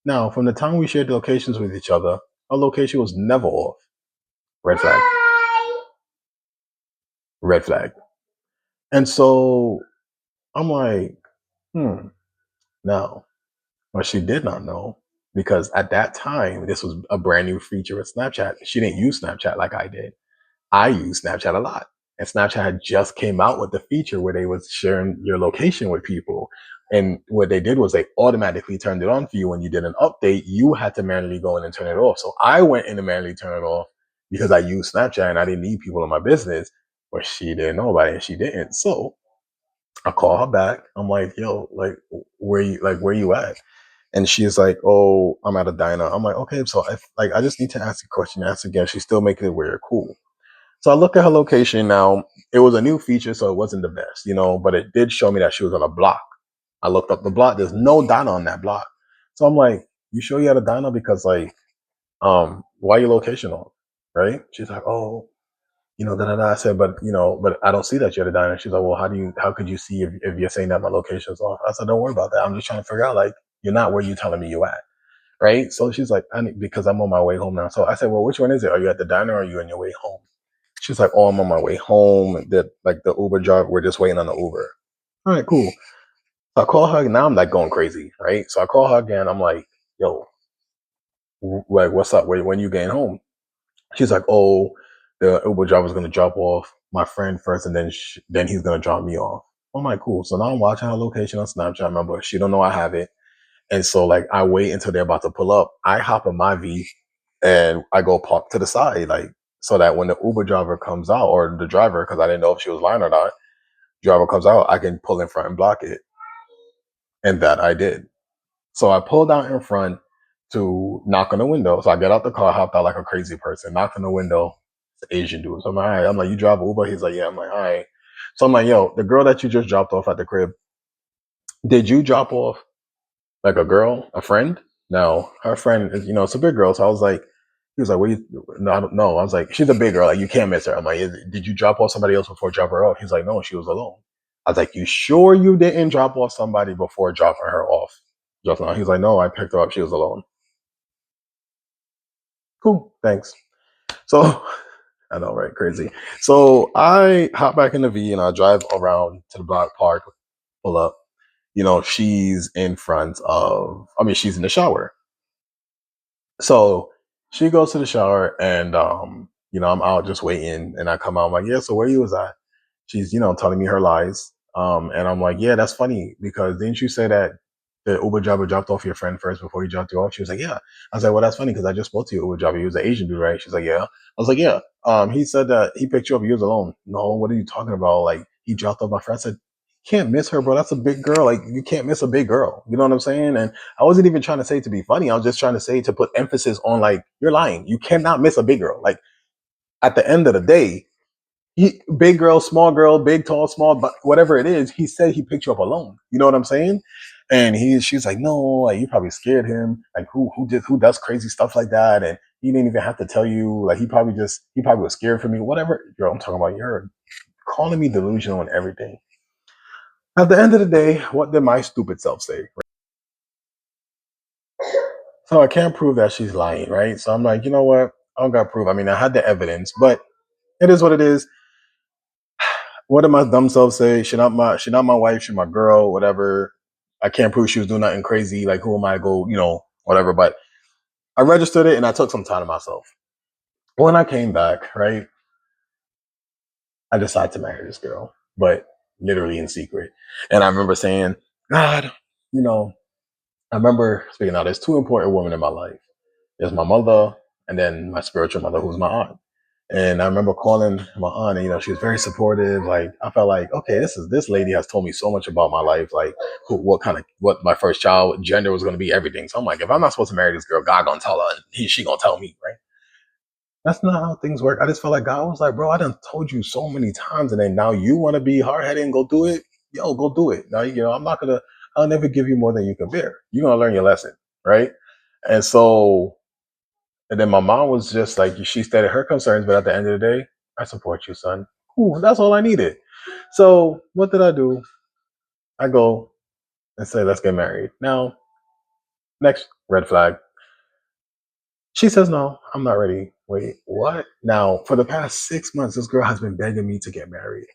Now, from the time we shared locations with each other, our location was never off. Red flag. Red flag. And so I'm like, hmm. Now, what she did not know, because at that time, this was a brand new feature with Snapchat. She didn't use Snapchat like I did. I use Snapchat a lot. And Snapchat had just came out with the feature where they was sharing your location with people. And what they did was they automatically turned it on for you when you did an update. You had to manually go in and turn it off. So I went in and manually turned it off because I use Snapchat and I didn't need people in my business. But she didn't know about it and she didn't. So I call her back. I'm like, yo, where you at? And she's like, oh, I'm at a diner. I'm like, okay, so I just need to ask a question. Ask again. She's still making it weird. Cool. So I look at her location now. It was a new feature, so it wasn't the best, but it did show me that she was on a block. I looked up the block. There's no diner on that block. So I'm like, you sure you had a diner? Because why your location on? Right? She's like, oh, da da da. I said, but I don't see that you had a diner. She's like, well, how could you see if you're saying that my location's off? I said, don't worry about that. I'm just trying to figure out, like, you're not where you telling me you at. Right? So she's like, because I'm on my way home now. So I said, well, which one is it? Are you at the diner or are you on your way home? She's like, oh, I'm on my way home. The Uber driver, we're just waiting on the Uber. All right, cool. So I call her. Now I'm like going crazy, right? So I call her again. I'm like, yo, like, what's up? When you getting home? She's like, oh, the Uber driver's gonna drop off my friend first, and then he's gonna drop me off. I'm like, cool. So now I'm watching her location on Snapchat. Remember, she don't know I have it, and so like I wait until they're about to pull up. I hop in my V and I go park to the side, like so that when the Uber driver comes out or the driver, because I didn't know if she was lying or not, driver comes out, I can pull in front and block it, and that I did. So I pulled out in front to knock on the window. So I get out the car, hopped out like a crazy person, knocked on the window. It's an Asian dude. So I'm like, all right. I'm like, you drive Uber? He's like, yeah. I'm like, all right. So I'm like, yo, the girl that you just dropped off at the crib, did you drop off like a girl, a friend? No, her friend is, it's a big girl. So I was like, he was like, what you, no, I don't know. I was like, she's a big girl. Like, you can't miss her. I'm like, did you drop off somebody else before drop her off? He's like, no, she was alone. I was like, you sure you didn't drop off somebody before dropping her off? Just now. He's like, no, I picked her up. She was alone. Cool. Thanks. So I know, right? Crazy. So I hop back in the V and I drive around to the block park, pull up. She's in front of, she's in the shower. So she goes to the shower and I'm out just waiting and I come out, I'm like, yeah, so where you was at? She's, telling me her lies. And I'm like, yeah, that's funny because didn't you say that the Uber driver dropped off your friend first before he dropped you off? She was like, yeah. I was like, well, that's funny because I just spoke to your Uber driver. He was an Asian dude, right? She's like, yeah. I was like, yeah. He said that he picked you up. You was alone. No, what are you talking about? Like he dropped off my friend. I said, can't miss her, bro. That's a big girl. Like you can't miss a big girl. You know what I'm saying? And I wasn't even trying to say to be funny. I was just trying to say to put emphasis on like you're lying. You cannot miss a big girl. Like at the end of the day, big girl, big, tall, small, but whatever it is, he said he picked you up alone. You know what I'm saying? And she's like, no, like you probably scared him. Like who does crazy stuff like that? And he didn't even have to tell you. Like he probably was scared for me. Whatever, girl, I'm talking about. You're calling me delusional and everything. At the end of the day, what did my stupid self say? So I can't prove that she's lying, right? So I'm like, you know what? I don't got proof. I mean, I had the evidence, but it is what it is. What did my dumb self say? She not my wife, she my girl, whatever. I can't prove she was doing nothing crazy. Like who am I to go, whatever. But I registered it and I took some time to myself. When I came back, right, I decided to marry this girl, but literally in secret. And I remember saying, God, you know, I remember speaking out, there's two important women in my life. There's my mother and then my spiritual mother, who's my aunt. And I remember calling my aunt, and she was very supportive. Like I felt like, okay, this lady has told me so much about my life, like what my first child gender was going to be, everything. So I'm like, if I'm not supposed to marry this girl, God gonna tell her, and she gonna tell me, right? That's not how things work. I just felt like God was like, bro, I done told you so many times, and then now you want to be hard headed and go do it. Yo, go do it. Now I'm not gonna. I'll never give you more than you can bear. You're gonna learn your lesson, right? And so and then my mom was just like, she stated her concerns, but at the end of the day, I support you, son. Cool. That's all I needed. So what did I do? I go and say, let's get married. Now, Next red flag. She says, "No, I'm not ready." Wait, what? Now, for the past 6 months, this girl has been begging me to get married.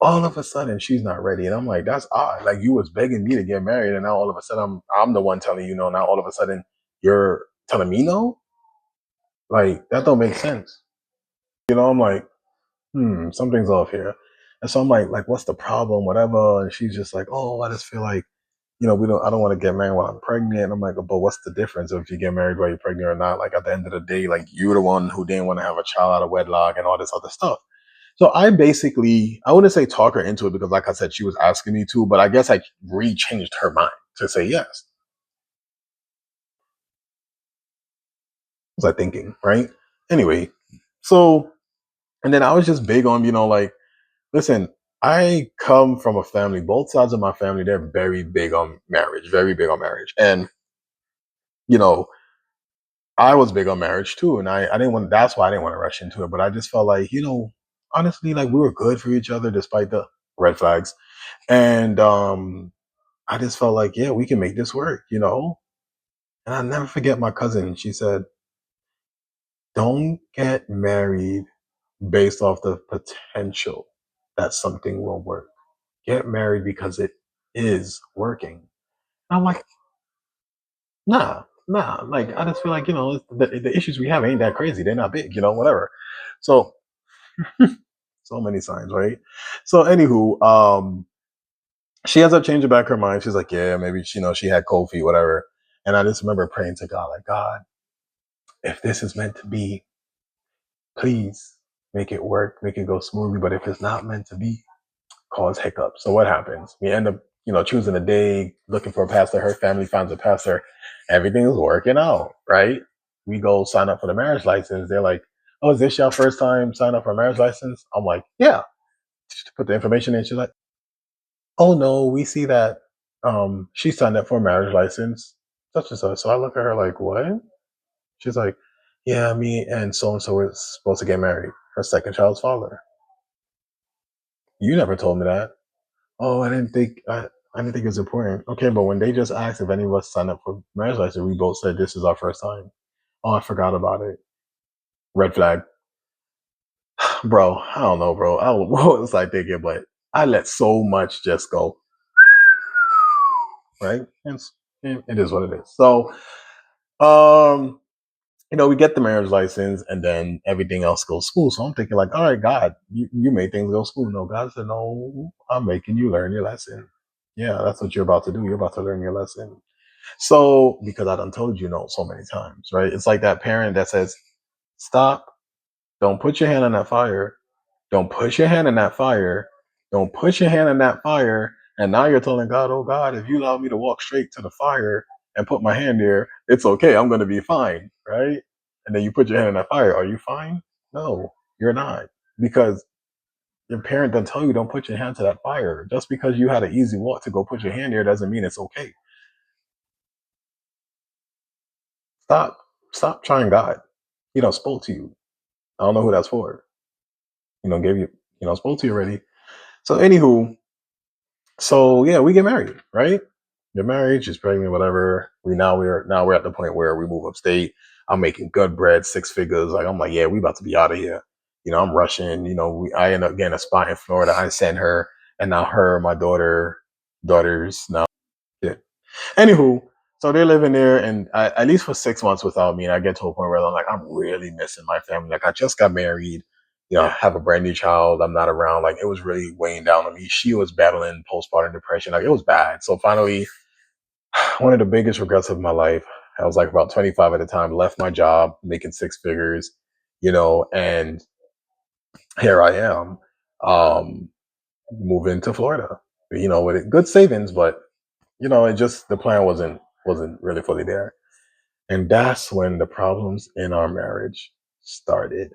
All of a sudden, she's not ready, and I'm like, "That's odd. Like you was begging me to get married, and now all of a sudden, I'm the one telling you no. Now all of a sudden, you're telling me no. Like that don't make sense." I'm like, something's off here. And so I'm like, what's the problem? Whatever. And she's just like, oh, I just feel like, I don't want to get married while I'm pregnant. And I'm like, but what's the difference if you get married while you're pregnant or not? Like at the end of the day, like you're the one who didn't want to have a child out of wedlock and all this other stuff. So I wouldn't say talk her into it because like I said, she was asking me to, but I guess I re-changed her mind to say yes. Was I thinking, right? Anyway, so, and then I was just big on, like, listen, I come from a family, both sides of my family, they're very big on marriage, very big on marriage. And, you know, I was big on marriage too. And I didn't want, that's why I didn't want to rush into it. But I just felt like, honestly, like we were good for each other despite the red flags. And I just felt like, yeah, we can make this work. And I'll never forget my cousin. She said, don't get married based off the potential that something will work. Get married because it is working. I'm like, nah, nah. Like, I just feel like, the issues we have ain't that crazy. They're not big, whatever. So, so many signs, right? So, anywho, she ends up changing back her mind. She's like, yeah, maybe, she had cold feet, whatever. And I just remember praying to God, like, God, if this is meant to be, please make it work, make it go smoothly. But if it's not meant to be, cause hiccups. So what happens? We end up, choosing a day, looking for a pastor. Her family finds a pastor. Everything is working out, right? We go sign up for the marriage license. They're like, "Oh, is this your first time sign up for a marriage license?" I'm like, "Yeah." Put the information in. She's like, "Oh no, we see that she signed up for a marriage license, such and such." So I look at her like, "What?" She's like, "Yeah, me and so is supposed to get married. Her second child's father." You never told me that. Oh, I didn't think it was important. Okay, but when they just asked if any of us signed up for marriage license, we both said this is our first time. Oh, I forgot about it. Red flag, bro. I don't know, bro. I don't know what was I thinking, but I let so much just go, right? It is what it is. So, um, we get the marriage license, and then everything else goes smooth. So I'm thinking, like, all right, God, you made things go smooth. No, God said, no, I'm making you learn your lesson. Yeah, that's what you're about to do. You're about to learn your lesson. So, because I done told you no so many times, right? It's like that parent that says, stop, don't put your hand on that fire, don't push your hand in that fire, don't push your hand in that fire. And now you're telling God, oh God, if you allow me to walk straight to the fire and put my hand there, it's okay. I'm going to be fine, right? And then you put your hand in that fire. Are you fine? No, you're not. Because your parent done tell you don't put your hand to that fire. Just because you had an easy walk to go put your hand there doesn't mean it's okay. Stop. Stop trying God. He don't spoke to you. I don't know who that's for. Gave you, spoke to you already. So anywho, so yeah, we get married, right? Get married, she's pregnant, whatever. We're at the point where we move upstate. I'm making good bread, six figures. Like I'm like, yeah, we about to be out of here. I'm rushing. I end up getting a spot in Florida. I send her, and now her, my daughters now. Yeah. Anywho, so they're living there, and at least for 6 months without me, and I get to a point where I'm like, I'm really missing my family. Like I just got married, I have a brand new child. I'm not around. Like it was really weighing down on me. She was battling postpartum depression. Like it was bad. So finally, one of the biggest regrets of my life. I was like about 25 at the time. Left my job, making six figures, and here I am, moving to Florida. With good savings, but it just the plan wasn't really fully there. And that's when the problems in our marriage started.